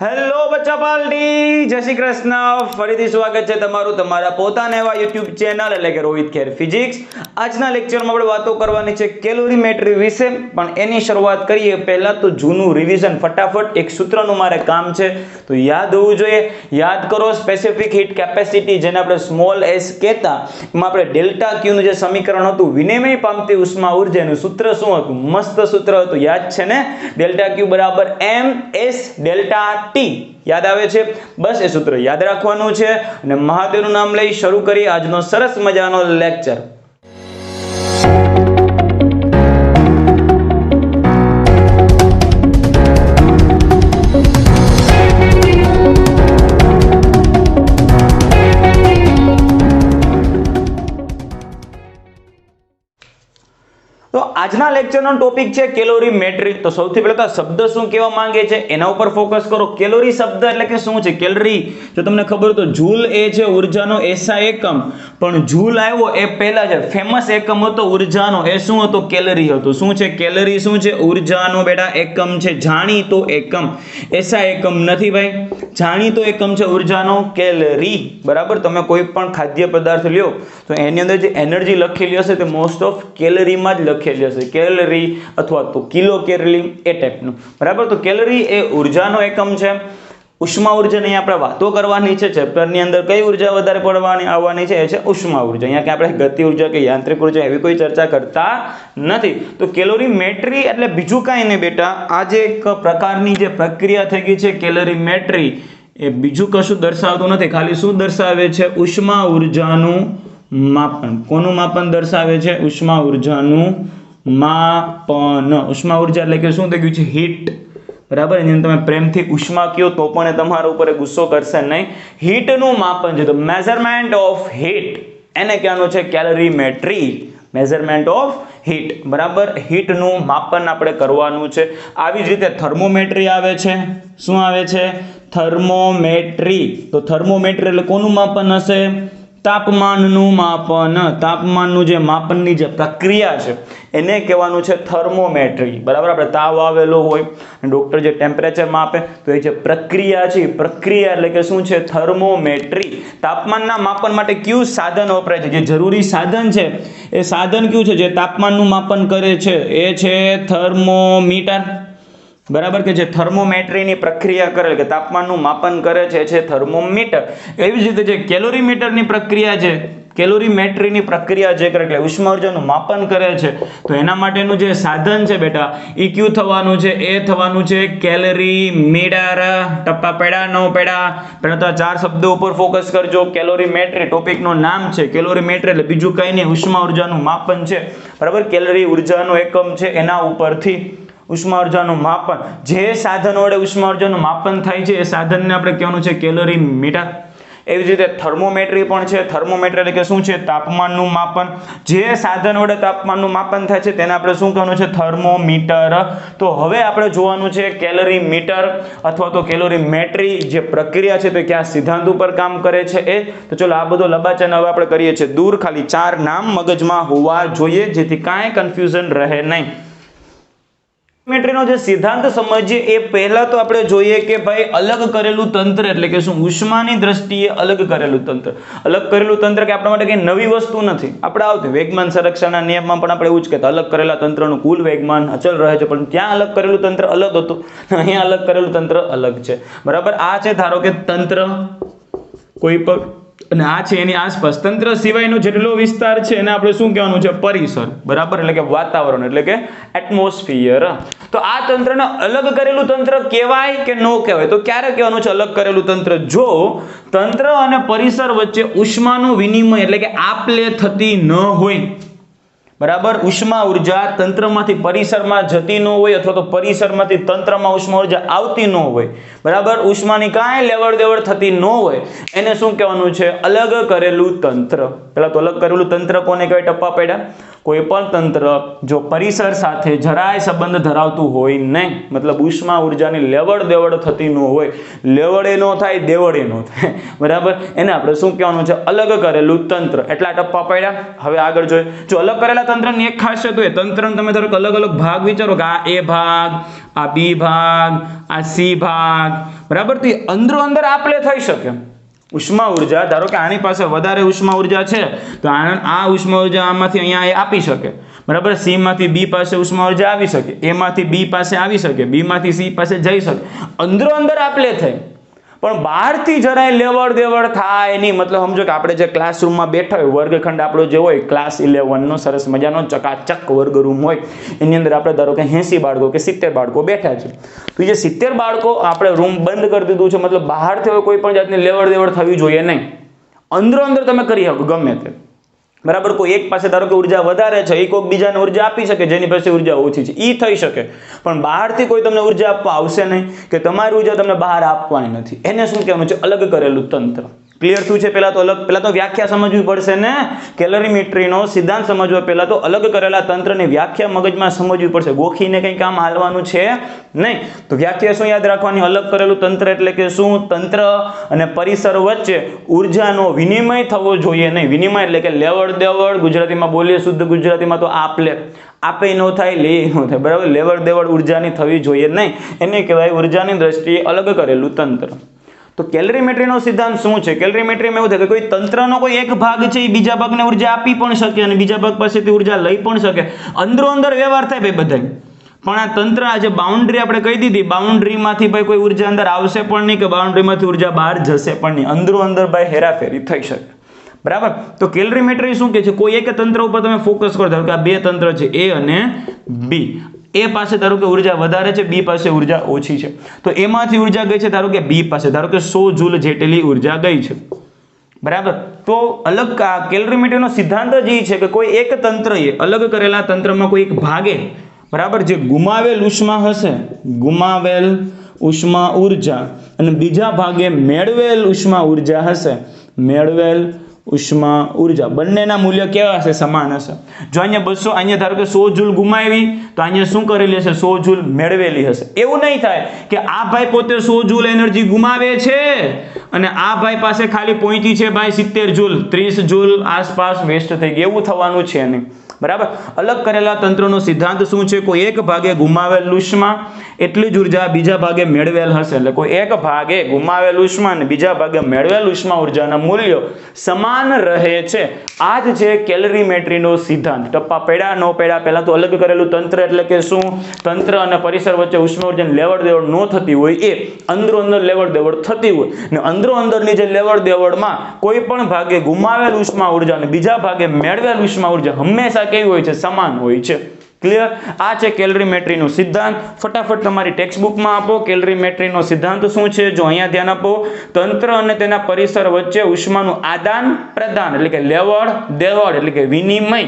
Hello બચ્ચા party, જય શ્રી કૃષ્ણ. ફરીથી સ્વાગત છે તમારું તમારા પોતાના એવા યુટ્યુબ ચેનલ એટલે કે રોહિત ખેર ફિઝિક્સ. આજના લેક્ચરમાં આપણે વાતો કરવાની છે કેલોરીમેટ્રી વિશે, પણ એની શરૂઆત કરીએ પહેલા તો જૂનું રિવિઝન ફટાફટ. એક સૂત્રનું મારે કામ છે તો યાદ હોવું જોઈએ. યાદ કરો, સ્પેસિફિક હીટ કેપેસિટી જેને આપણે સ્મોલ એસ કહેતા, એમાં આપણે ડેલ્ટા ક્યુ નું જે સમીકરણ હતું વિનિમય પામતી ઉષ્મા ઉર્જાનું સૂત્ર શું હતું? મસ્ત સૂત્ર હતું, યાદ છે ને? ડેલ્ટા ક્યુ બરાબર એમ એસ ડેલ્ટા ટી. યાદ આવે છે? બસ એ સૂત્ર યાદ રાખવાનું છે અને મહાદેવનું નામ લઈ શરૂ કરીએ આજનો સરસ મજાનો લેક્ચર. તો આજના લેક્ચરનો ટોપિક છે કેલોરીમેટ્રી. તો સૌથી પહેલા તો શબ્દ શું કહેવા માંગે છે એના ઉપર ફોકસ કરો. કેલોરી શબ્દ એટલે કે શું છે? કેલરી. જો તમને ખબર તો જૂલ એ છે ઉર્જાનો એસઆઈ એકમ, પણ જૂલ આવ્યો એ પહેલા છે ફેમસ એકમ હતો ઉર્જાનો, એ શું હતો? કેલરી હતો. શું છે કેલરી? શું છે? ઉર્જાનો બેટા એકમ છે, જાણીતો એકમ. એસઆઈ એકમ નથી ભાઈ, જાણીતો એકમ છે ઉર્જાનો કેલરી. બરાબર? તમે કોઈ પણ ખાદ્ય પદાર્થ લ્યો તો એની અંદર જે એનર્જી લખેલી હશે તે મોસ્ટ ઓફ કેલરીમાં જ લખેલી હશે, કેલરી અથવા તો કિલો કેલરી એ ટાઈપનું. બરાબર? તો કેલરી એ ઉર્જાનો એકમ છે. ઉષ્મા ઉર્જાની આપણે વાતો કરવાની છે. ચેપ્ટરની અંદર કઈ ઉર્જા વધારે આવવાની છે? એ છે ઉષ્મા ઉર્જા. અહીંયા કે આપણે ગતિ ઉર્જા કે યાંત્રિક ઉર્જા એવી કોઈ ચર્ચા કરતા નથી. તો કેલોરીમેટ્રી એટલે બીજું કાંઈ નહીં બેટા, આ જે એક પ્રકારની જે પ્રક્રિયા થઈ ગઈ છે કેલોરીમેટ્રી, એ બીજું કશું દર્શાવતું નથી. ખાલી શું દર્શાવે છે? ઉષ્મા ઉર્જાનું માપન. કોનું માપન દર્શાવે છે? ઉષ્મા ઉર્જાનું માપન. ઉષ્મા ઉર્જા એટલે કે શું થઈ ગયું છે? હીટ. બરાબર? એને તમે પ્રેમથી ઉષ્મા કહો તો પણ એ તમારા ઉપર ગુસ્સો કરશે નહીં. હીટનું માપન છે, તો મેઝરમેન્ટ ઓફ હીટ, એને કહેવાનું છે કેલોરીમેટ્રી. Measurement of heat. બરાબર? હીટનું માપન આપણે કરવાનું છે. આવી જ રીતે થર્મોમેટ્રી આવે છે. શું આવે છે? થર્મોમેટ્રી. તો થર્મોમેટ્રી એટલે કોનું માપન હશે? તાપમાનનું માપન. તાપમાનનું જે માપનની જે પ્રક્રિયા છે એને કહેવાનું છે થર્મોમેટ્રી. બરાબર? આપણે તાવ આવેલો હોય, ડોક્ટર જે ટેમ્પરેચર માપે તો એ જે પ્રક્રિયા છે, પ્રક્રિયા એટલે કે શું છે? થર્મોમેટ્રી. તાપમાનના માપન માટે કયું સાધન વપરાય છે? જે જરૂરી સાધન છે એ સાધન કયું છે જે તાપમાનનું માપન કરે છે? એ છે થર્મોમીટર. બરાબર? કે જે થર્મોમેટ્રીની પ્રક્રિયા કરે કે તાપમાનનું માપન કરે છે એ છે થર્મોમીટર. એવી જ રીતે જે કેલોરીમીટરની પ્રક્રિયા છે, કેલોરીમેટ્રીની પ્રક્રિયા જે કરે એટલે ઉષ્મા ઉર્જાનું માપન કરે છે, તો એના માટેનું જે સાધન છે બેટા એ કયું થવાનું છે? એ થવાનું છે કેલરીમીટર. ટપ્પા પેડા નો પેડા? પહેલા તો આ ચાર શબ્દો ઉપર ફોકસ કરજો. કેલોરીમેટ્રી ટોપિકનું નામ છે. કેલોરીમેટ્રી એટલે બીજું કંઈ નહીં, ઉષ્મા ઉર્જાનું માપન છે. બરાબર? કેલરી ઉર્જાનો એકમ છે, એના ઉપરથી ઉષ્મા ઉર્જાનું માપન. જે સાધન વડે ઉષ્મા ઉર્જાનું માપન થાય છે એ સાધનને આપણે કહેવાનું છે કેલોરીમીટર. એવી જ રીતે થર્મોમેટ્રી પણ છે. થર્મોમેટ્રી એટલે કે શું છે? તાપમાનનું માપન. જે સાધન વડે તાપમાનનું માપન થાય છે તેને આપણે શું કહેવાનું છે? થર્મોમીટર. તો હવે આપણે જોવાનું છે કેલરીમીટર અથવા તો કેલોરીમેટ્રી જે પ્રક્રિયા છે તો કયા સિદ્ધાંત ઉપર કામ કરે છે એ. તો ચલો આ બધો લબાચન હવે આપણે કરીએ છીએ દૂર. ખાલી ચાર નામ મગજમાં હોવા જોઈએ જેથી કાંઈ કન્ફ્યુઝન રહે નહીં. કેલોરીમેટ્રીનો જે સિદ્ધાંત સમજીએ એ પહેલા તો આપણે જોઈએ કે ભાઈ અલગ કરેલું તંત્ર એટલે કે શું? ઉષ્માની દ્રષ્ટિએ અલગ કરેલું તંત્ર. અલગ કરેલું તંત્ર કે આપણા માટે કઈ નવી વસ્તુ નથી. આપણે આવતી વેગમાન સંરક્ષણના નિયમમાં પણ આપણે એવું જ કહેતા, અલગ કરેલા તંત્રનું કુલ વેગમાન અચલ રહે છે, પણ ત્યાં અલગ કરેલું તંત્ર અલગ હતું, અહીંયા અલગ કરેલું તંત્ર અલગ છે. બરાબર? આ છે ધારો કે તંત્ર કોઈ પણ, અને આ છે એની આસપાસ. તંત્ર સિવાયનો જેટલો વિસ્તાર છે એને આપણે શું કહેવાનું છે? પરિસર. બરાબર? એટલે કે વાતાવરણ એટલે કે એટમોસ્ફિયર. તો આ તંત્રને અલગ કરેલું તંત્ર કહેવાય કે ન કહેવાય? તો ક્યારે કહેવાનું છે અલગ કરેલું તંત્ર? જો તંત્ર અને પરિસર વચ્ચે ઉષ્માનું વિનિમય એટલે કે આપ-લે થતી ન હોય. બરાબર? ઉષ્મા ઉર્જા તંત્રમાંથી પરિસરમાં જતી ન હોય અથવા તો પરિસરમાંથી તંત્રમાં ઉષ્મા ઉર્જા આવતી ન હોય. બરાબર? ઉષ્માની કાંઈ લેવડ દેવડ થતી ન હોય એને શું કહેવાનું છે? અલગ કરેલું તંત્ર. પેલા તો અલગ કરેલું તંત્ર કોને કહેવાય? ટપ્પા પડ્યા. કોઈ પણ તંત્ર જો પરિસર સાથે જરાય સંબંધ ધરાવતું હોય નહીં, મતલબ ઉષ્મા ઉર્જાની લેવડ દેવડ થતી ન હોય, લેવડે ન થાય દેવડે ન થાય, બરાબર, એને આપણે શું કહેવાનું છે? અલગ કરેલું તંત્ર. એટલા ટપ્પા પડ્યા. હવે આગળ જોઈએ. જો અલગ કરેલા તંત્રની એક ખાસિયત હોય, તંત્રને તમે ધારો કે અલગ અલગ ભાગ વિચારો કે આ એ ભાગ, આ બી ભાગ, આ સી ભાગ, બરાબર, તો અંદરો અંદર આપલે થઈ શકે. ઉષ્મા ઉર્જા ધારો કે આની પાસે વધારે ઉષ્મા ઉર્જા છે તો આ ઉષ્મા ઉર્જા આમાંથી અહીંયા આપી શકે, બરાબર, સી માંથી બી પાસે ઉષ્મા ઉર્જા આવી શકે, એ માંથી બી પાસે આવી શકે, બી માંથી સી પાસે જઈ શકે, અંદરો અંદર આપલે થાય. પણ બહારથી જરાય લેવડ દેવડ થાય નહીં. મતલબ સમજો કે આપણે જે ક્લાસરૂમમાં બેઠા હોય, વર્ગખંડ આપણો જે હોય ક્લાસ 11 નો સરસ મજાનો ચકાચક વર્ગરૂમ હોય, એની અંદર આપણે ધારો કે 80 બાળકો કે 70 બાળકો બેઠા છે, તો જે 70 બાળકો આપણે રૂમ બંધ કરી દીધું છે, મતલબ બહારથી કોઈ પણ જાતની લેવડ દેવડ થવી જોઈએ નહીં. અંદરો અંદર તમે કરી શકો ગમે તે, બરાબર. કોઈ એક પાસે ધારો કે ઉર્જા વધારે છે, એ કોઈક બીજાને ઉર્જા આપી શકે જેની પાસે ઉર્જા ઓછી છે, એ થઈ શકે. પણ બહારથી કોઈ તમને ઉર્જા આપવા આવશે નહીં, કે તમારી ઉર્જા તમને બહાર આપવાની નથી. એને શું કહેવાનું છે? અલગ કરેલું તંત્ર. ક્લિયર થયું છે? પહેલા તો વ્યાખ્યા સમજવી પડશે ને. કેલરીમેટ્રીનો સિદ્ધાંત સમજવા પહેલા તો અલગ કરેલા તંત્રની વ્યાખ્યા મગજમાં સમજવી પડશે. ગોખીને કંઈ કામ હાલવાનું છે નહીં. તો વ્યાખ્યા શું યાદ રાખવાની? અલગ કરેલું તંત્ર એટલે કે શું? તંત્ર અને પરિસર વચ્ચે ઉર્જાનો વિનિમય થવો જોઈએ નહીં. વિનિમય એટલે કે લેવડ દેવડ, ગુજરાતીમાં બોલીએ શુદ્ધ ગુજરાતીમાં તો આપલે. આપે ન થાય, લે ન થાય, બરાબર. લેવડ દેવડ ઉર્જાની થવી જોઈએ નહીં. એને કહેવાય ઉર્જાની દ્રષ્ટિએ અલગ કરેલું તંત્ર. તો કેલરીમેટ્રીનો સિદ્ધાંત શું છે? કેલરીમેટ્રીમાં એવું થાય કે કોઈ તંત્રનો કોઈ એક ભાગ છે એ બીજા ભાગને ઉર્જા આપી પણ શકે અને બીજા ભાગ પાસેથી ઉર્જા લઈ પણ શકે. અંદરો અંદર વ્યવહાર થાય ભાઈ બધાય. પણ આ તંત્ર, આ જે બાઉન્ડ્રી આપણે કહી દીધી, બાઉન્ડ્રીમાંથી ભાઈ કોઈ ઉર્જા અંદર આવશે પણ નહીં કે બાઉન્ડ્રીમાંથી ઉર્જા બહાર જશે પણ નહીં. અંદરો અંદર ભાઈ હેરાફેરી થઈ શકે, બરાબર. તો કેલરીમેટ્રી શું કહે છે? કોઈ એક તંત્ર ઉપર તમે ફોકસ કરો. ધારો કે આ બે તંત્ર છે, એ અને બી. એ પાસે ધારો કે ઉર્જા વધારે છે, બી પાસે ઉર્જા ઓછી છે, તો એમાંથી ઉર્જા ગઈ છે ધારો કે બી પાસે, ધારો કે 100 જૂલ જેટલી ઉર્જા ગઈ છે, બરાબર. તો અલગ કેલરીમેટ્રીનો સિદ્ધાંત જ એ છે કે કોઈ એક તંત્રએ અલગ કરેલા તંત્રમાં કોઈ એક ભાગે, બરાબર, જે ગુમાવેલ ઉષ્મા હશે, ગુમાવેલ ઉષ્મા ઉર્જા, અને બીજા ભાગે મેળવેલ ઉષ્મા ઉર્જા હશે, મેળવેલ ઉષ્મા ઉર્જા, બંનેના મૂલ્ય કેવા હશે? સમાન હશે. જો અહીંયા 200, અહીંયા ધારો કે 100 જૂલ ગુમાવી, તો અહીંયા શું કરેલી હશે? 100 જૂલ મેળવેલી હશે. એવું નહીં થાય કે આ ભાઈ પોતે 100 જૂલ એનર્જી ગુમાવે છે અને આ ભાઈ પાસે ખાલી પહોંચી છે ભાઈ 70 જૂલ, 30 જૂલ આસપાસ વેસ્ટ થઈ ગઈ. એવું થવાનું છે નહીં, બરાબર. અલગ કરેલા તંત્રનો સિદ્ધાંત શું છે? કોઈ એક ભાગે ગુમાવેલ ઉષ્મા એટલી જ ઉર્જા બીજા ભાગે મેળવેલ હશે. એટલે કોઈ એક ભાગે ગુમાવેલ ઉષ્મા અને બીજા ભાગે મેળવેલ ઉષ્મા ઉર્જાના મૂલ્યો સમાન રહે છે. આ જ છે કેલરીમેટ્રીનો સિદ્ધાંત. ટપ્પા પડ્યા ન પડ્યા? પહેલા તો અલગ કરેલું તંત્ર એટલે કે શું? તંત્ર અને પરિસર વચ્ચે ઉષ્મા ઉર્જાની લેવડ દેવડ ન થતી હોય, એ અંદરો અંદર લેવડ દેવડ થતી હોય, ને અંદરો અંદરની જે લેવડ દેવડમાં કોઈ પણ ભાગે ગુમાવેલ ઉષ્મા ઉર્જા અને બીજા ભાગે મેળવેલ ઉષ્મા ઉર્જા હંમેશા કેવી હોય છે? સમાન હોય છે. ક્લિયર? આ છે કેલરીમેટ્રીનો સિદ્ધાંત. ફટાફટ તમારી ટેક્સ્ટબુકમાં આપો. કેલરીમેટ્રીનો સિદ્ધાંત શું છે? જો અહીંયા ધ્યાન આપો, તંત્ર અને તેના પરિસર વચ્ચે ઉષ્માનું આદાન પ્રદાન એટલે કે લેવડ દેવડ એટલે કે વિનિમય,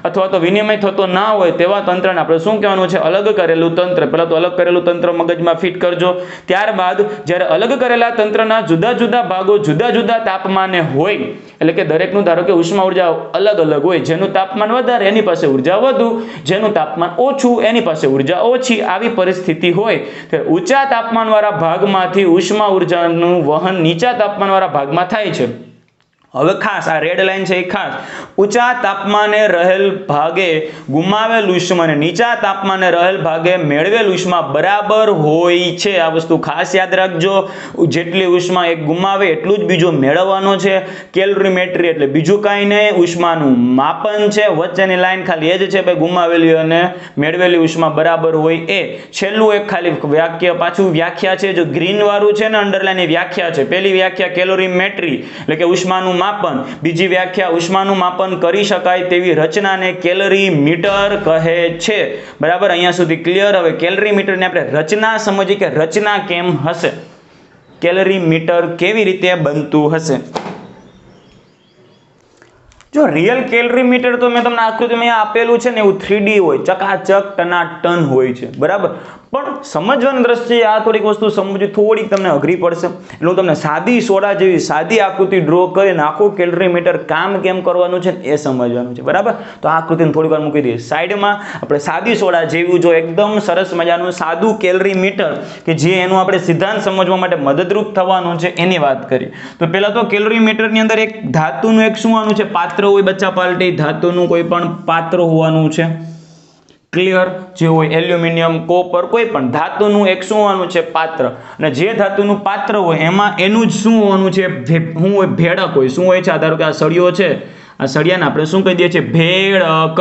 અથવા તો વિનિમય થતો ના હોય તેવા તંત્રને આપણે શું કહેવાનું છે? અલગ કરેલું તંત્ર. પહેલા તો અલગ કરેલું તંત્ર મગજમાં ફિટ કરજો. ત્યારબાદ જ્યારે અલગ કરેલા તંત્રના જુદા જુદા ભાગો જુદા જુદા તાપમાને હોય, એટલે કે દરેકનું ધારો કે ઉષ્મા ઉર્જા અલગ અલગ હોય, જેનું તાપમાન વધારે એની પાસે ઉર્જા વધુ, જેનું તાપમાન ઓછું એની પાસે ઉર્જા ઓછી. આવી પરિસ્થિતિ હોય ત્યારે ઊંચા તાપમાનવાળા ભાગમાંથી ઉષ્મા ઉર્જાનું વહન નીચા તાપમાનવાળા ભાગમાં થાય છે. હવે ખાસ આ રેડ લાઈન છે એ ખાસ, ઊંચા તાપમાને રહેલ ભાગે ગુમાવેલ ઉષ્મા અને નીચા તાપમાને રહેલ ભાગે મેળવેલ ઉષ્મા બરાબર હોય છે. આ વસ્તુ ખાસ યાદ રાખજો. જેટલી ઉષ્મા એક ગુમાવે એટલું જ બીજું મેળવવાનો છે. કેલરીમેટ્રી એટલે બીજું કાંઈ નહીં, ઉષ્માનું માપન છે. વચ્ચેની લાઈન ખાલી એ જ છે ભાઈ, ગુમાવેલી અને મેળવેલી ઉષ્મા બરાબર હોય એ. છેલ્લું એક ખાલી પાછું વ્યાખ્યા છે, જો ગ્રીન વાળું છે ને અંડરલાઈન, એ વ્યાખ્યા છે. પહેલી વ્યાખ્યા કેલોરીમેટ્રી એટલે કે ઉષ્માનું માપન, બીજી વ્યાખ્યા ઉષ્માનું માપન કરી શકાય તેવી રચનાને કેલરી મીટર કહે છે. બરાબર, અહીંયા સુધી ક્લિયર? હવે કેલરી મીટરની આપણે રચના સમજીએ કે રચના કેમ હશે, કેલરી મીટર કેવી રીતે બનતું હશે. જો રિયલ કેલરી મીટર તો મેં તમને આકૃતિમાં આપેલું છે ને એવું 3D હોય, ચકાચક ટનાટન હોય છે, બરાબર. પણ સમજવાની દ્રષ્ટિએ આ થોડીક વસ્તુ સમજવી થોડીક તમને અઘરી પડશે, એટલે હું તમને સાદી સોડા જેવી સાદી આકૃતિ ડ્રો કરીને આખું કેલરીમીટર કામ કેમ કરવાનું છે એ સમજવાનું છે, બરાબર. તો આ આકૃતિને થોડીક વાર મૂકી દઈએ સાઈડમાં. આપણે સાદી સોડા જેવું જો એકદમ સરસ મજાનું સાદું કેલરીમીટર કે જે એનું આપણે સિદ્ધાંત સમજવા માટે મદદરૂપ થવાનું છે એની વાત કરીએ. તો પહેલા તો કેલરીમીટરની અંદર એક ધાતુનું એક શું હોવાનું છે, પાત્ર હોય બચ્ચા પાર્ટી, ધાતુનું કોઈ પણ પાત્ર હોવાનું છે. ક્લિયર? જે હોય એલ્યુમિનિયમ, કોપર, કોઈ પણ ધાતુનું એક શું હોવાનું છે, પાત્ર. અને જે ધાતુનું પાત્ર હોય એમાં એનું જ શું હોવાનું છે, શું હોય, ભેળક હોય. શું હોય છે? ધારો કે આ સળિયો છે, આ સળિયાને આપણે શું કહી દઈએ છીએ, ભેળક.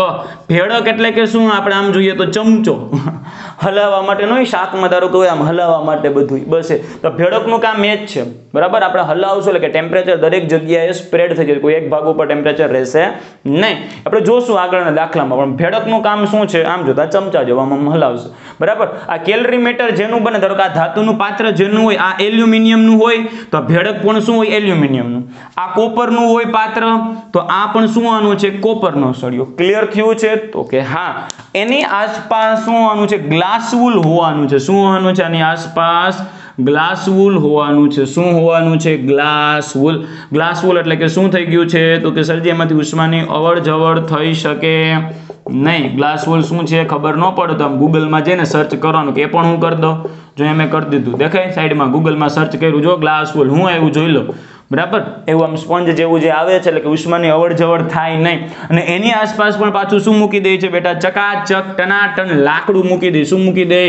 ભેળક એટલે કે શું, આપણે આમ જોઈએ તો ચમચો હલાવવા માટે નહીં, શાકમાં ધારો કે આમ હલાવવા માટે બધું બસ. તો ભેળકનું કામ એ જ છે, બરાબર. આપણે હલાવશું એટલે કે ટેમ્પરેચર દરેક જગ્યાએ સ્પ્રેડ થઈ જાય, કોઈ એક ભાગ ઉપર ટેમ્પરેચર રહેશે નહીં. આપણે જોશું આગળના દાખલામાં, પણ ભેળકનું કામ શું છે, આમ જોતા ચમચા જેવામાં હલાવશે, બરાબર. આ કેલરીમીટર જેનું બને, ધારો કે આ ધાતુનું પાત્ર જેનું હોય, આ એલ્યુમિનિયમનું હોય તો ભેળક પણ શું હોય, એલ્યુમિનિયમનું. આ કોપરનું હોય પાત્ર તો આ પણ શું આનું છે, કોપરનો સળિયો. ક્લિયર થયું છે? તો કે હા. એની આસપાસ શું હોવાનું છે, ગ્લાસ વૂલ હોવાનું છે. શું હોવાનું છે? આની આસપાસ ગ્લાસ વૂલ હોવાનું છે. શું હોવાનું છે? Glass wool. ગ્લાસ વૂલ એટલે કે શું થઈ ગયું છે, તો કે સરજી એમાંથી ઉષ્માની અવર જવર થઈ શકે નહીં. ગ્લાસ વૂલ શું છે ખબર ન પડે તો આમ ગૂગલમાં જઈને સર્ચ કરવાનું, કે એ પણ હું કરી દઉં. જો મેં કરી દીધું, દેખાય સાઈડમાં ગૂગલમાં સર્ચ કર્યું, જો ગ્લાસ વૂલ હું આવ્યું જોઈ લો, બરાબર. એવું આમ સ્પંજ જેવું જે આવે છે, એટલે કે ઉષ્માની અવર જવર થાય નહીં. અને એની આસપાસ પણ પાછું શું મૂકી દે છે બેટા, ચકાચક ટનાટન લાકડું મૂકી દે. શું મૂકી દે?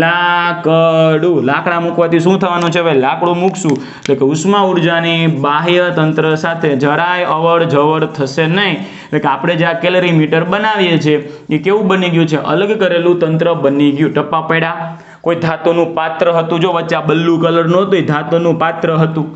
લાકડું. લાકડા મૂકવાથી શું થવાનું છે ભાઈ, લાકડું મૂકશું એટલે કે ઉષ્મા ઉર્જાની બાહ્ય તંત્ર સાથે જરાય અવર જવર થશે નહીં. એટલે કે આપણે જે આ કેલરીમીટર બનાવીએ છીએ એ કેવું બની ગયું છે, અલગ કરેલું તંત્ર બની ગયું. ટપ્પા પડ્યા. કોઈ ધાતુનું પાત્ર હતું, જો વચ્ચે આ બલ્લુ કલર નહોતું, એ ધાતુનું પાત્ર હતું,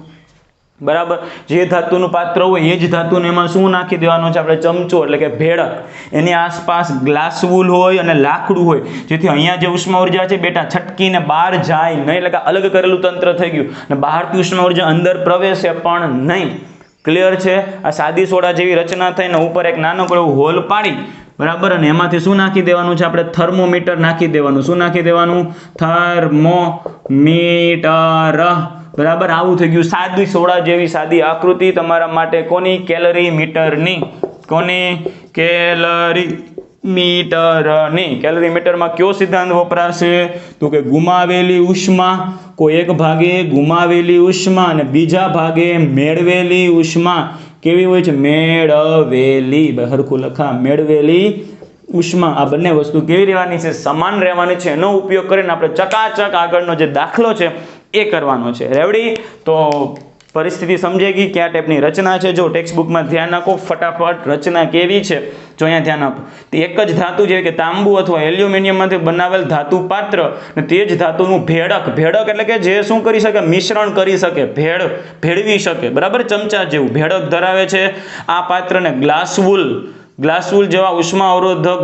બરાબર. જે ધાતુનું પાત્ર હોય એ જ ધાતુને એમાં શું નાખી દેવાનું છે, આપણે ચમચો એટલે કે ભેળક. એની આસપાસ ગ્લાસ વૂલ હોય અને લાકડું હોય, જેથી અહીંયા જે ઉષ્મા ઉર્જા છે બેટા છટકીને બહાર જાય નહીં, એટલે કે અલગ કરેલું તંત્ર થઈ ગયું. અને બહારથી ઉષ્મા ઉર્જા અંદર પ્રવેશે પણ નહીં. ક્લિયર છે? આ સાદી સોડા જેવી રચના થઈને ઉપર એક નાનકડો હોલ પાડી, બરાબર. અને એમાંથી શું નાખી દેવાનું છે, આપણે થર્મોમીટર નાખી દેવાનું. શું નાખી દેવાનું? થર્મોમીટર, બરાબર. આવું થઈ ગયું. સાદી સોડા જેવી સાદી આકૃતિ તમારા માટે કોની? કેલરીમીટરની. કોની? કેલરીમીટરની. કેલરીમીટરમાં કયો સિદ્ધાંત વપરાશે, તો કે ગુમાવેલી ઉષ્મા, કોઈ એક ભાગે ગુમાવેલી ઉષ્મા અને બીજા ભાગે મેળવેલી ઉષ્મા કેવી હોય છે, મેળવેલી. હરખું લખા, મેળવેલી ઉષ્મા. આ બંને વસ્તુ કેવી રહેવાની છે, સમાન રહેવાની છે. એનો ઉપયોગ કરીને આપણે ચકાચક આગળનો જે દાખલો છે એ કરવાનો છે. રેવડી? તો પરિસ્થિતિ સમજાઈ ગઈ કયા ટાઈપની રચના છે. જો ટેક્સ્ટ બુકમાં ધ્યાન આપો ફટાફટ, રચના કેવી છે જો અહીંયા ધ્યાન આપો. તે એક જ ધાતુ છે કે તાંબુ અથવા એલ્યુમિનિયમમાંથી બનાવેલ ધાતુ પાત્ર અને તે જ ધાતુનું ભેળક. ભેળક એટલે કે જે શું કરી શકે, મિશ્રણ કરી શકે, ભેળવી શકે, બરાબર. ચમચા જેવું ભેળક ધરાવે છે. આ પાત્રને ગ્લાસ વૂલ જેવા ઉષ્મા અવરોધક,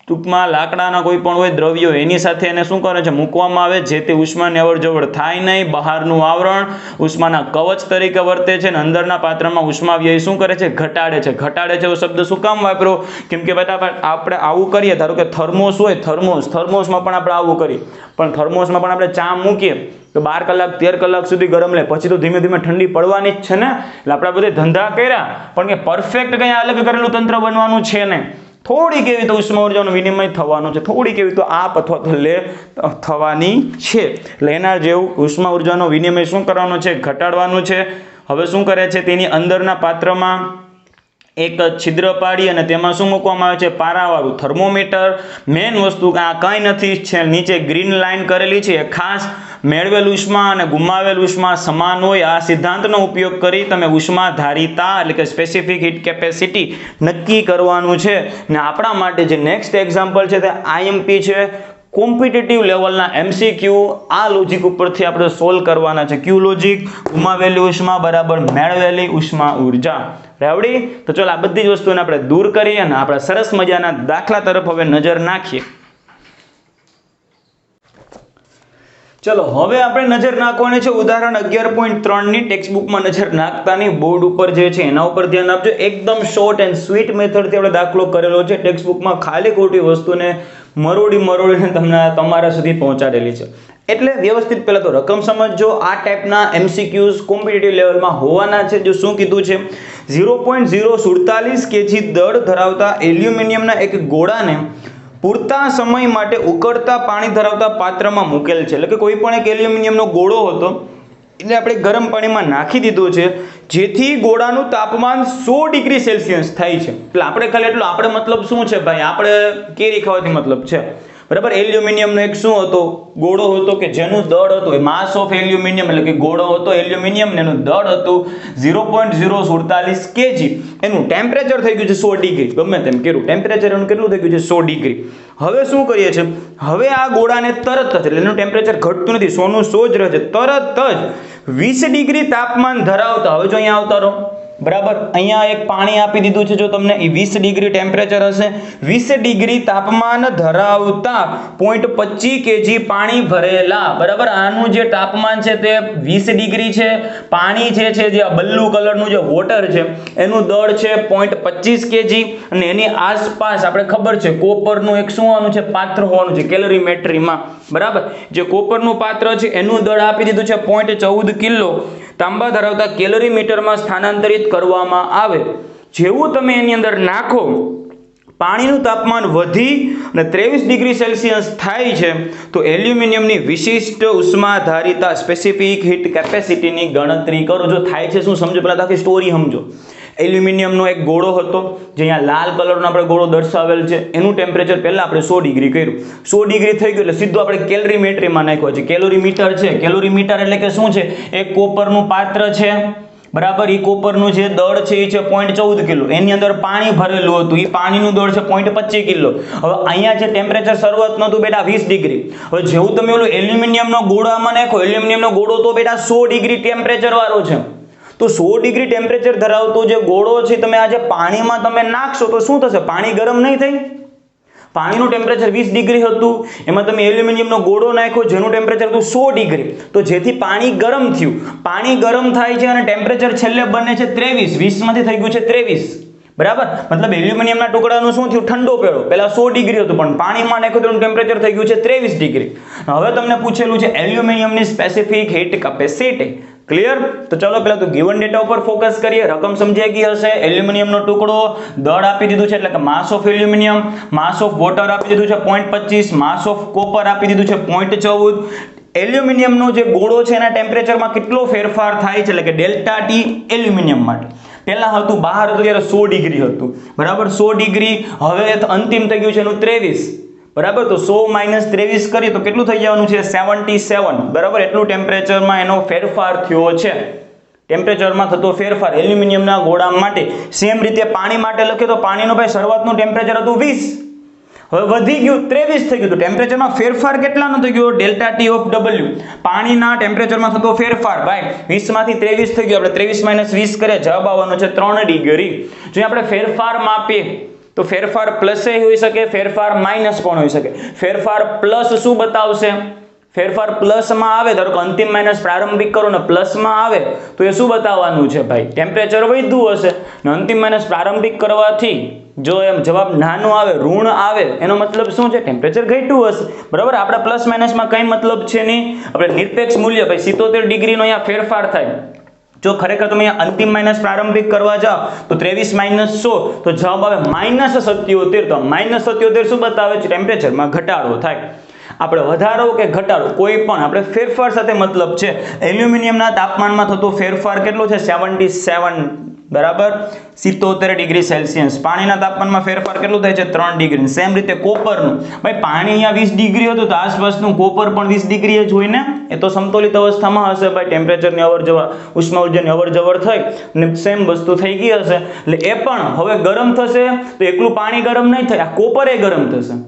ટૂંકમાં લાકડાના કોઈ પણ હોય દ્રવ્યો એની સાથે એને શું કરે છે, મૂકવામાં આવે, જેથી ઉષ્માની અવર જવર થાય નહીં. બહારનું આવરણ ઉષ્માના કવચ તરીકે વર્તે છે અને અંદરના પાત્રમાં ઉષ્મા વ્યય શું કરે છે, ઘટાડે છે. ઘટાડે છે એવો શબ્દ શું કામ વાપર્યો, કેમ કે બેટા આપણે આવું કરીએ, ધારો કે થર્મોસ હોય, થર્મોસમાં પણ આપણે આવું કરીએ, પણ થર્મોસમાં પણ આપણે ચા મૂકીએ તો 12 કલાક 13 કલાક સુધી ગરમ લે, પછી તો ધીમે ધીમે ઠંડી પડવાની જ છે ને. એટલે આપણે બધે ધંધા કર્યા, પણ કે પરફેક્ટ કંઈ અલગ કરેલું તંત્ર બનવાનું છે ને. થોડીક એવી તો ઉષ્મા ઉર્જાનો વિનિમય થવાનો છે, થોડીક એવી તો આપ અથવા તો લે થવાની છે. એટલે એના જેવું ઉષ્મા ઉર્જાનો વિનિમય શું કરવાનો છે, ઘટાડવાનું છે. હવે શું કરે છે, તેની અંદરના પાત્રમાં એક છિદ્ર પાડી અને તેમાં શું મૂકવામાં આવે છે, પારાવાળું થર્મોમીટર. મેઇન વસ્તુ આ કંઈ નથી છે, નીચે ગ્રીન લાઈન કરેલી છે, ખાસ મેળવેલ ઉષ્મા અને ગુમાવેલ ઉષ્મા સમાન હોય. આ સિદ્ધાંતનો ઉપયોગ કરી તમે ઉષ્મા ધારિતા એટલે કે સ્પેસિફિક હીટ કેપેસિટી નક્કી કરવાનું છે. ને આપણા માટે જે નેક્સ્ટ એક્ઝામ્પલ છે તે આઈએમપી છે, કોમ્પિટિટિવ લેવલના એમસીક્યુ. આ લોજિક ઉપરથી આપણે સોલ્વ કરવાના છે. ક્યુ લોજિક? ગુમાવેલી ઉષ્મા બરાબર મેળવેલી ઉષ્મા ઉર્જા. રેવડી? તો ચાલો આ બધી જ વસ્તુને આપણે દૂર કરીએ અને આપણે સરસ મજાના દાખલા તરફ હવે નજર નાખીએ. ચલો હવે આપણે નજર નાખવાની છે ઉદાહરણ 11.3 ની. ટેક્સ્ટ બુકમાં નજર નાખતાની બોર્ડ ઉપર જે છે એના ઉપર ધ્યાન આપજો. એકદમ શોર્ટ એન્ડ સ્વીટ મેથડથી આપણે દાખલો કરેલો છે. ટેક્સ્ટ બુકમાં ખાલી ખોટી વસ્તુને મરોડીને તમને તમારા સુધી પહોંચાડેલી છે. એટલે વ્યવસ્થિત પહેલા તો રકમ સમજજો. આ ટાઈપના MCQs કોમ્પિટિટિવ લેવલમાં હોવાના છે. જો શું કીધું છે, 0.047 kg દળ ધરાવતા એલ્યુમિનિયમના એક ગોળાને પૂરતા સમય માટે ઉકળતા પાણી ધરાવતા પાત્રમાં મૂકેલ છે. એટલે કે કોઈ પણ એક એલ્યુમિનિયમનો ગોળો હતો એટલે આપણે ગરમ પાણીમાં નાખી દીધો છે, જેથી ગોળાનું તાપમાન 100 ડિગ્રી સેલ્સિયસ થાય છે. એટલે આપણે ખાલી એટલો આપણે મતલબ શું છે ભાઈ, આપણે કેરી ખાવાથી મતલબ છે, બરાબર. એલ્યુમિનિયમનો એક શું હતો, ગોળો હતો કે જેનું દળ હતું, માસ ઓફ એલ્યુમિનિયમ એટલે કે ગોળો હતો એલ્યુમિનિયમ ને એનું દળ હતું 0.047 kg. એનું ટેમ્પરેચર થઈ ગયું છે 100 ડિગ્રી. ગમે તેમ કર્યું, ટેમ્પરેચર એનું કેટલું થઈ ગયું છે 100 ડિગ્રી. હવે શું કરીએ છીએ, હવે આ ગોળાને તરત જ, એટલે એનું ટેમ્પરેચર ઘટતું નથી, 100 નું 100 જ રહે છે, તરત જ 20 ડિગ્રી તાપમાન ધરાવતા, હવે જો અહીંયા આવતા રહો, બરાબર, અહીંયા એક પાણી આપી દીધું છે, જો તમને એ 20 ડિગ્રી ટેમ્પરેચર હશે, 20 ડિગ્રી તાપમાન ધરાવતા 0.25 kg પાણી ભરેલા, બરાબર. આનું જે તાપમાન છે તે 20 ડિગ્રી છે. પાણી જે છે, જે બ્લુ કલરનું જે વોટર છે એનું દળ છે 0.25 kg. અને એની આસપાસ આપણે ખબર છે કોપરનું એક શું હોવાનું છે, પાત્ર હોવાનું છે કેલરીમેટ્રીમાં, બરાબર. જે કોપરનું પાત્ર છે એનું દળ આપી દીધું છે 0.14 કિલો તાંબા ધરાવતા કેલરીમીટરમાં સ્થાનાંતરિત કરવામાં આવે. જેવું તમે એની અંદર નાખો, પાણીનું તાપમાન વધી અને 23 ડિગ્રી સેલ્સિયસ થાય છે, તો એલ્યુમિનિયમની વિશિષ્ટ ઉષ્માધારિતા સ્પેસિફિક હીટ કેપેસિટીની ગણતરી કરો. જો થાય છે શું સમજો, પહેલા આખી સ્ટોરી સમજો. એલ્યુમિનિયમનો એક ગોળો હતો, જે અહીંયા લાલ કલરનો આપણે ગોળો દર્શાવેલ છે, એનું ટેમ્પરેચર પહેલા આપણે 100 ડિગ્રી કર્યું, 100 ડિગ્રી થઈ ગયું એટલે સીધું આપણે કેલરીમેટ્રીમાં નાખ્યો છે. કેલોરીમીટર છે, કેલોરીમીટર એટલે કે શું છે, એક કોપરનું પાત્ર છે, બરાબર. એ કોપરનું જે દળ છે એ છે 0.14 કિલો. એની અંદર પાણી ભરેલું હતું, એ પાણીનું દળ છે 0.25 કિલો. હવે અહીંયા જે ટેમ્પરેચર શરૂઆત નહોતું બેટા 20 ડિગ્રી. હવે જેવું તમે ઓલું એલ્યુમિનિયમનો ગોળો આમાં નાખો, એલ્યુમિનિયમનો ગોળો તો બેટા 100 ડિગ્રી ટેમ્પરેચર વાળો છે, તો 100 ડિગ્રી ટેમ્પરેચર ધરાવતો જે ગોળો છે તમે આજે પાણીમાં તમે નાખશો તો શું થશે, પાણી ગરમ નહીં થાય. પાણીનું ટેમ્પરેચર 20 ડિગ્રી હતું, એમાં તમે એલ્યુમિનિયમનો ગોળો નાખ્યો જેનું ટેમ્પરેચર હતું 100 ડિગ્રી, તો જેથી પાણી ગરમ થયું. પાણી ગરમ થાય છે અને ટેમ્પરેચર છેલ્લે બને છે 23, 20 માંથી થઈ ગયું છે 23, બરાબર. મતલબ એલ્યુમિનિયમના ટુકડાનું શું થયું, ઠંડો પેળો. પહેલા 100 ડિગ્રી હતું પણ પાણીમાં નાખ્યું તો ટેમ્પરેચર થઈ ગયું છે 23 ડિગ્રી. હવે તમને પૂછેલું છે એલ્યુમિનિયમની સ્પેસિફિક હીટ કેપેસિટી. ક્લિયર? તો ચલો પહેલા તો ગિવન ડેટા ઉપર ફોકસ કરીએ. રકમ સમજાઈ ગઈ હશે. એલ્યુમિનિયમનો ટુકડો, દળ આપી દીધું છે એટલે કે માસ of aluminium, mass of water આપી દીધું છે 0.25, માસ ઓફ કોપર આપી દીધું છે 0.14. એલ્યુમિનિયમનો જે ગોળો છે એના ટેમ્પરેચરમાં કેટલો ફેરફાર થાય છે એટલે કે ડેલ્ટા ટી એલ્યુમિનિયમ માટે. પહેલા હતું બહાર હતું ત્યારે 100 ડિગ્રી હતું, બરાબર. 100 ડિગ્રી, હવે અંતિમ થઈ ગયું છે એનું 23, બરાબર. તો 100 - 23 કરીએ તો કેટલું થઈ જવાનું છે 77, બરાબર. એટલું ટેમ્પરેચરમાં એનો ફેરફાર થયો છે. ટેમ્પરેચરમાં થતો ફેરફાર એલ્યુમિનિયમના ગોળા માટે. સેમ રીતે પાણી માટે લખીએ તો પાણીનું ભાઈ શરૂઆતનું ટેમ્પરેચર હતું 20, હવે વધી ગયું 23 થઈ ગયું. તો ટેમ્પરેચરમાં ફેરફાર કેટલાનો થઈ ગયો, ડેલ્ટા ટી ઓફ ડબલ્યુ. પાણીના ટેમ્પરેચરમાં થતો ફેરફાર ભાઈ 20 માંથી 23 થઈ ગયો, આપણે 23 - 20 કરીએ, જવાબ આવવાનો છે 3 ડિગ્રી. જો આપણે ફેરફાર માપીએ તો ફેરફાર પ્લસ એ હોઈ શકે, ફેરફાર માઇનસ પણ હોઈ શકે. ફેરફાર પ્લસ શું બતાવશે, ફેરફાર પ્લસમાં આવે, ધારો કે અંતિમ માઇનસ પ્રારંભિક કરો ને પ્લસમાં આવે તો એ શું બતાવવાનું છે ભાઈ, ટેમ્પરેચર વધ્યું હશે. ને અંતિમ માઇનસ પ્રારંભિક કરવાથી જો એમ જવાબ નાનો આવે, ઋણ આવે, એનો મતલબ શું છે, ટેમ્પરેચર ઘટ્યું હશે, બરાબર. આપણે પ્લસ માઇનસમાં કંઈ મતલબ છે નહીં. આપણે નિરપેક્ષ મૂલ્ય ભાઈ 77 ડિગ્રીનો અહીંયા ફેરફાર થાય. જો ખરેખર તમે અહીંયા અંતિમ માઇનસ પ્રારંભિક કરવા જાઓ તો 23 - 100 તો જવાબ આવે -77. તો -77 શું બતાવે છે, ટેમ્પરેચરમાં ઘટાડો થાય. આપણે વધારો કે ઘટાડો કોઈ પણ આપણે ફેરફાર સાથે મતલબ છે. એલ્યુમિનિયમના તાપમાનમાં થતો ફેરફાર કેટલો છે 77, બરાબર. 77 ડિગ્રી સેલ્સિયસ. પાણીના તાપમાનમાં ફેરફાર કેટલું થાય છે 3 ડિગ્રી. સેમ રીતે કોપરનું, ભાઈ પાણી અહીંયા 20 ડિગ્રી હતું તો આસપાસનું કોપર પણ 20 ડિગ્રી જ હોય ને, એ તો સમતોલિત અવસ્થામાં હશે ભાઈ. ટેમ્પરેચરની અવરજવર, ઉષ્મા ઉર્જાની અવરજવર થઈ અને સેમ વસ્તુ થઈ ગઈ હશે, એટલે એ પણ હવે ગરમ થશે તો એકલું પાણી ગરમ નહીં થાય, આ કોપર એ ગરમ થશે,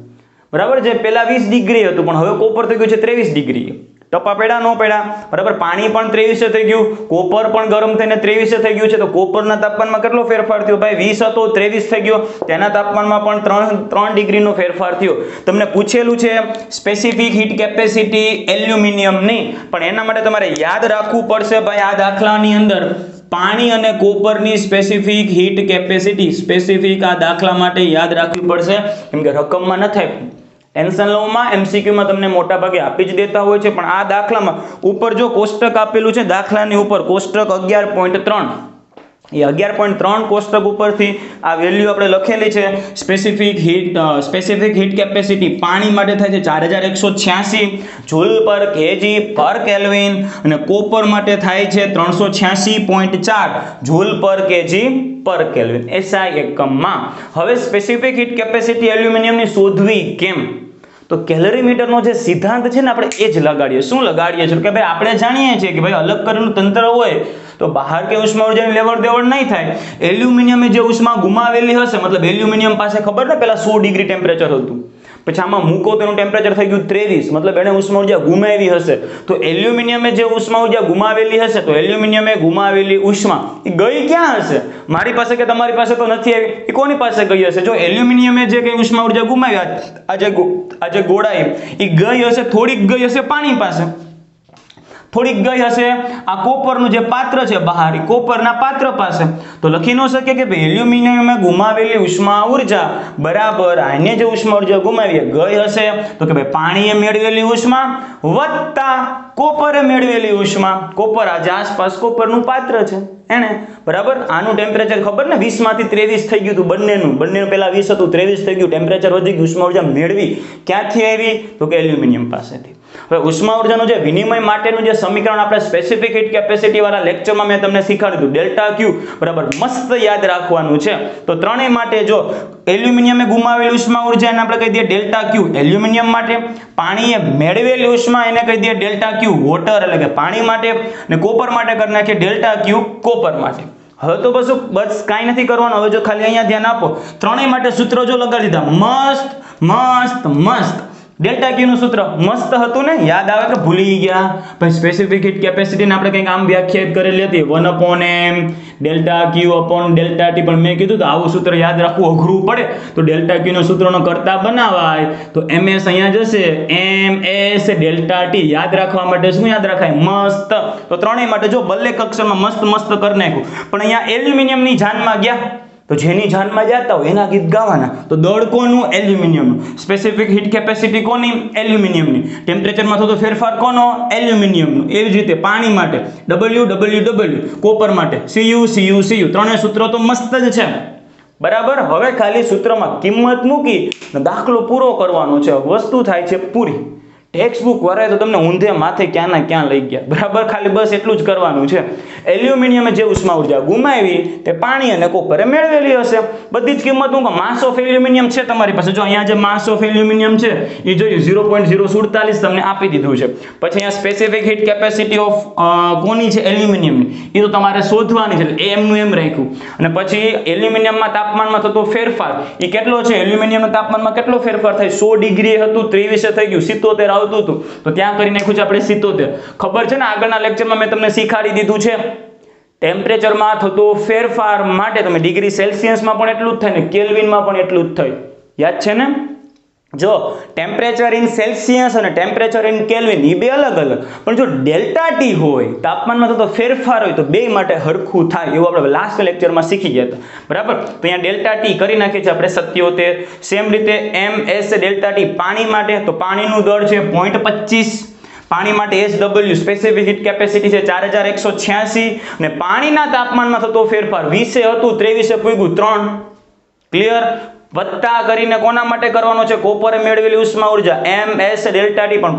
બરાબર. જે પહેલા 20 ડિગ્રી હતું પણ હવે કોપર થઈ ગયું છે 23 ડિગ્રી. ટપા પડ્યા ન પડ્યા, બરાબર. પાણી પણ 23 થઈ ગયું, કોપર પણ ગરમ થઈને 23 થઈ ગયું છે. તો કોપરના તાપમાનમાં કેટલો ફેરફાર થયો ભાઈ, 20 હતો 23 થઈ ગયો. તેના તાપમાનમાં પણ 3 ડિગ્રીનો ફેરફાર થયો. તમને પૂછેલું છે સ્પેસિફિક હીટ કેપેસિટી એલ્યુમિનિયમની, પણ એના માટે તમારે યાદ રાખવું પડશે ભાઈ આ દાખલાની અંદર પાણી અને કોપરની સ્પેસિફિક હીટ કેપેસિટી, સ્પેસિફિક આ દાખલા માટે યાદ રાખવી પડશે, કેમ કે રકમમાં ન થાય. એન્સન લોમાં એમસીક્યુમાં તમને મોટા ભાગે આપી જ દેતા હોય છે, પણ આ દાખલામાં ઉપર જો કોષ્ટક આપેલું છે, દાખલાની ઉપર કોષ્ટક 11.3 એ 11.3 કોષ્ટક ઉપરથી આ વેલ્યુ આપણે લખેલી છે. સ્પેસિફિક હીટ કેપેસિટી પાણી માટે થાય છે 4186 જૂલ પર કેજી પર કેલ્વિન, અને કોપર માટે થાય છે 386.4 જૂલ પર કેજી પર કેલ્વિન SI એકમમાં. હવે સ્પેસિફિક હીટ કેપેસિટી એલ્યુમિનિયમની શોધવી કેમ? તો કેલરીમીટરનો જે સિદ્ધાંત છે ને આપણે એ જ લગાડીએ. શું લગાડીએ છીએ કે ભાઈ આપણે જાણીએ છીએ કે ભાઈ અલગ કરેલું તંત્ર હોય તો બહાર કે ઉષ્મા ઉર્જાની લેવડ દેવડ નહીં થાય. એલ્યુમિનિયમે જે ઉષ્મા ગુમાવેલી હશે, મતલબ એલ્યુમિનિયમ પાસે ખબર ને પેલા 100 ડિગ્રી ટેમ્પરેચર હતું, પછી આમાં મૂકો તો એનું ટેમ્પરેચર થઈ ગયું 23, મતલબ એને ઉષ્મા ઉર્જા ગુમાવી હશે. તો એલ્યુમિનિયમે જે ઉષ્મા ઉર્જા ગુમાવેલી હશે, તો એલ્યુમિનિયમે ગુમાવેલી ઉષ્મા એ ગઈ ક્યાં હશે? મારી પાસે કે તમારી પાસે તો નથી આવી, એ કોની પાસે ગઈ હશે? જો એલ્યુમિનિયમે જે કઈ ઉષ્મા ઉર્જા ગુમાવી, આ જે ગોળાઈ એ ગઈ હશે, થોડીક ગઈ હશે પાણી પાસે, થોડીક ગઈ હશે આ કોપરનું જે પાત્ર છે બહાર, એ કોપરના પાત્ર પાસે. તો લખી ન શકે કે ભાઈ એલ્યુમિનિયમે ગુમાવેલી ઉષ્મા ઉર્જા બરાબર આને જે ઉષ્મા ઉર્જા ગુમાવી ગઈ હશે, તો કે ભાઈ પાણીએ મેળવેલી ઉષ્મા વત્તા કોપરે મેળવેલી ઉષ્મા. કોપર આજે આસપાસ કોપરનું પાત્ર છે એને, બરાબર. આનું ટેમ્પરેચર ખબર ને 20 માંથી 23 થઈ ગયું હતું બંનેનું પેલા 20 હતું 23 થઈ ગયું, ટેમ્પરેચર વધી ગયું, ઉષ્મા ઉર્જા મેળવી ક્યાંથી આવી? તો કે એલ્યુમિનિયમ પાસેથી. હવે ઉષ્મા ઉર્જાનું જે વિનિમય માટેનું જે સમીકરણ આપણે સ્પેસિફિક હીટ કેપેસિટી વાળા લેક્ચરમાં મેં તમને શીખવાડ્યું ડેલ્ટા ક્યુ, બરાબર, મસ્ત યાદ રાખવાનું છે. તો ત્રણેય માટે જો એલ્યુમિનિયમે ગુમાવેલી ઉષ્મા ઉર્જા એને આપણે કહી દઈએ ડેલ્ટા ક્યુ એલ્યુમિનિયમ માટે, પાણીએ મેળવેલી ઉષ્મા એને કહી દઈએ ડેલ્ટા ક્યુ વોટર એટલે કે પાણી માટે, અને કોપર માટે કરી નાખીએ ડેલ્ટા ક્યુ કોપર માટે. હવે તો બસ કાંઈ નથી કરવાનું. હવે જો ખાલી અહીંયા ધ્યાન આપો, ત્રણેય માટે સૂત્રો જો લગાડી દીધા, મસ્ત મસ્ત મસ્ત. ડેલ્ટા ક્યુ નું સૂત્ર મસ્ત હતું ને, યાદ આવે કે ભૂલી ગયા? પછી સ્પેસિફિક હીટ કેપેસિટીને આપણે કંઈક આમ વ્યાખ્યાયિત કરેલી હતી 1/m ડેલ્ટા ક્યુ અપોન ડેલ્ટા ટી, પણ મેં કીધું તો આવું સૂત્ર યાદ રાખવું અઘરું પડે, તો ડેલ્ટા ક્યુ નો સૂત્રનો કરતા બનાવાય તો ms અહીંયા જશે ms ડેલ્ટા ટી. યાદ રાખવા માટે શું યાદ રાખાય? મસ્ત. તો ત્રણેય માટે જો બલ્લે કક્ષરમાં મસ્ત મસ્ત કરી નાખ્યું. પણ અહીંયા એલ્યુમિનિયમની જાનમાં ગયા તો જેની જાનમાં જતા હોય એના ગીત ગાવાના. તો દળ કોનું? એલ્યુમિનિયમનું. સ્પેસિફિક હીટ કેપેસિટી કોની? એલ્યુમિનિયમની. ટેમ્પરેચરમાં થતો ફેરફાર કોનો? એલ્યુમિનિયમનું. એવી જ રીતે પાણી માટે WWW, કોપર માટે CU. ત્રણેય સૂત્રો તો મસ્ત જ છે, બરાબર. હવે ખાલી સૂત્રમાં કિંમત મૂકી દાખલો પૂરો કરવાનો છે, વસ્તુ થાય છે પૂરી. ટેક્સ્ટ બુક વરાય તો તમને ઊંધે માથે ક્યાં ના ક્યાં લઈ ગયા, બરાબર. ખાલી બસ એટલું જ કરવાનું છે. એલ્યુમિનિયમે જે ઉષ્મા ઉર્જા ગુમાવી તે પાણી અને કોપરે મેળવેલી હશે. બધી જ કિંમત હું માસ ઓફ એલ્યુમિનિયમ છે તમારી પાસે, જો અહીંયા જે માસ ઓફ એલ્યુમિનિયમ છે એ જોયું 0.047 તમને આપી દીધું છે. પછી અહીંયા સ્પેસિફિક હીટ કેપેસિટી ઓફ કોની છે? એલ્યુમિનિયમની. એ તો તમારે શોધવાની છે, એટલે એમનું એમ રાખ્યું. અને પછી એલ્યુમિનિયમમાં તાપમાનમાં થતો ફેરફાર એ કેટલો છે? એલ્યુમિનિયમના તાપમાનમાં કેટલો ફેરફાર થાય? 100 ડિગ્રી હતું 23 થઈ ગયું 77 આવતું હતું, તો ત્યાં કરી નાખ્યું છે આપણે 77. ખબર છે ને, આગળના લેક્ચરમાં મેં તમને શીખવાડી દીધું છે ટેમ્પરેચરમાં થતો ફેરફાર માટે તમે ડિગ્રી સેલ્સિયસમાં પણ એટલું જ થાય ને કેલ્વિનમાં પણ એટલું જ થાય. યાદ છે ને? જો ટેમ્પરેચર ઇન સેલ્સિયસ અને ટેમ્પરેચર ઇન કેલ્વિન એ બે અલગ અલગ, પણ જો ડેલ્ટા ટી હોય તાપમાનમાં થતો ફેરફાર હોય તો બે માટે હરખું થાય, એવું આપણે લાસ્ટ લેક્ચરમાં શીખી ગયા હતા, બરાબર. તો અહીંયા ડેલ્ટા ટી કરી નાખીએ છીએ આપણે 77. સેમ રીતે ms ડેલ્ટા ટી પાણી માટે, તો પાણીનું દળ છે 0.25. પાણી માટે SW સ્પેસિફિક હીટ કેપેસિટી છે 4186, અને પાણીના તાપમાનમાં થતો ફેરફાર 20 હતું 23 પૂગ્યું 3. ક્લિયર? વત્તા કરીને કોના માટે કરવાનો છે? કોપરે મેળવેલી ઉષ્મા ઉર્જા ms ડેલ્ટા ટી, પણ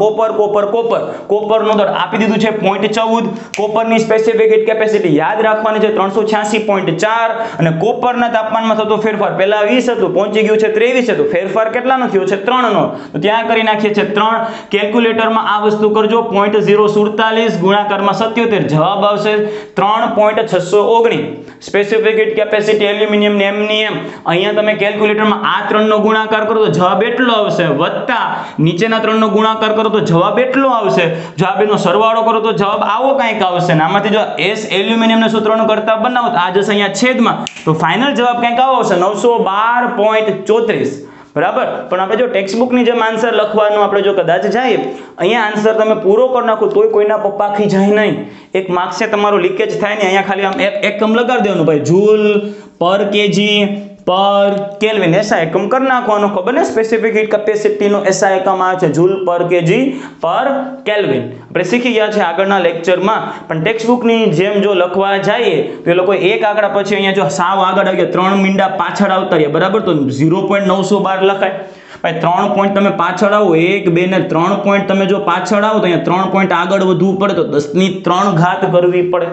કોપરનું દળ આપી દીધું છે 0.14. કોપરની સ્પેસિફિક હીટ કેપેસિટી યાદ રાખવાની છે 386.4, અને કોપરના તાપમાનમાં થતો ફેરફાર પહેલા 20 હતું પહોંચી ગયું છે 23, તો ફેરફાર કેટલાનો થયો છે? 3 નો. તો ત્યાં કરી નાખીએ છે 3. કેલ્ક્યુલેટરમાં આ વસ્તુ કરજો, 0.047 ગુણાકારમાં 77, જવાબ આવશે 3.619. સ્પેસિફિક હીટ કેપેસિટી એલ્યુમિનિયમ ને એમની એમ અહીંયા તમે કેલ્ક્યુલેટર આ 3 નો ગુણાકાર કરો તો જવાબ એટલો આવશે, વત્તા નીચેના 3 નો ગુણાકાર કરો તો જવાબ એટલો આવશે, જો આ બેનો સરવાળો કરો તો જવાબ આવો કંઈક આવશે. અને આમાંથી જો S એલ્યુમિનિયમના સૂત્રનો કરતા બનાવો તો આ જશે અહીંયા છેદમાં, તો ફાઇનલ જવાબ કંઈક આવો આવશે 912.34, બરાબર. પણ આપણે જો ટેક્સ્ટ બુકની જેમ આન્સર લખવાનો આપણે જો કદાચ જઈએ, અહીંયા આન્સર તમે પૂરો કરી નાખો તોય કોઈના પપ્પા ખી જાય નહીં, એક માર્ક્સ છે તમારો લીકેજ થાય ને. અહીંયા ખાલી આમ એકમ લગાડી દેવાનું ભાઈ, જૂલ પર કેજી પર કેલ્વિન એસઆઈ એકમ કરી નાખવાનો, ખબર ને સ્પેસિફિક હીટ કેપેસિટીનો એસઆઈ એકમ આવે છે જૂલ પર કેજી પર કેલ્વિન. આપણે શીખી ગયા છે આગળના લેક્ચરમાં, પણ ટેક્સ્ટ બુકની જેમ જો લખવા જઈએ તો એ લોકો એક આંકડા પછી અહીંયા જો સાવ આગળ આવી ગયા 3 મીંડા પાછળ આવતા રહ્યા બરાબર, તો 0.912 લખાય. ભાઈ 3 પોઈન્ટ તમે પાછળ આવો 1 2 ને 3 પોઈન્ટ તમે જો પાછળ આવો તો અહીંયા 3 પોઈન્ટ આગળ વધવું પડે તો 10³ ઘાત કરવી પડે.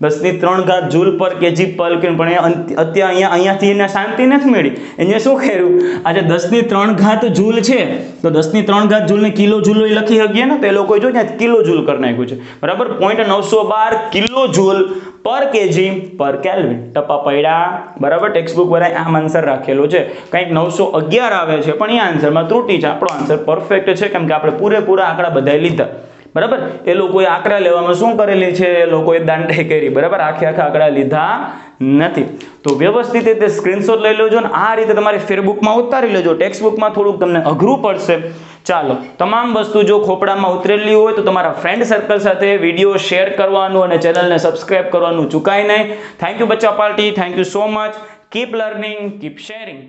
10³ ઘાત જૂલ પર કેજી પર કેલ્વિન. પણ અત્યારે અહીંયાથી એને શાંતિ નથી મળી, એને શું કર્યું, આજે 10³ ઘાત જૂલ છે તો 10³ ઘાત જૂલને કિલો જૂલ લખી શકીએ ને, તો એ લોકોએ જો ત્યાં કિલો જૂલ કરી નાખ્યું છે બરાબર. 0.912 કિલો જૂલ પર કેજી પર કેલ્વિન. ટપા પડ્યા બરાબર. ટેક્સ્ટ બુક વાળાએ આમ આન્સર રાખેલો છે, કંઈક 911 આવે છે પણ એ આન્સરમાં ત્રુટી છે. આપણો આન્સર પરફેક્ટ છે કેમ કે આપણે પૂરેપૂરા આંકડા બધાય લીધા બરાબર. એ લોકોએ આંકડા લેવામાં શું કરેલી છે, એ લોકોએ દાંડાઈ કરી બરાબર, આખા આંકડા લીધા નથી. તો વ્યવસ્થિત રીતે સ્ક્રીનશોટ લઈ લેજો ને આ રીતે તમારી ફેરબુકમાં ઉતારી લેજો. ટેક્સ્ટ બુકમાં થોડુંક તમને અઘરું પડશે. ચાલો, તમામ વસ્તુ જો ખોપડામાં ઉતરેલી હોય તો તમારા ફ્રેન્ડ સર્કલ સાથે વિડીયો શેર કરવાનું અને ચેનલને સબસ્ક્રાઇબ કરવાનું ચૂકાય નહીં. થેન્ક યુ બચ્ચા party, thank you so much. Keep learning, keep sharing.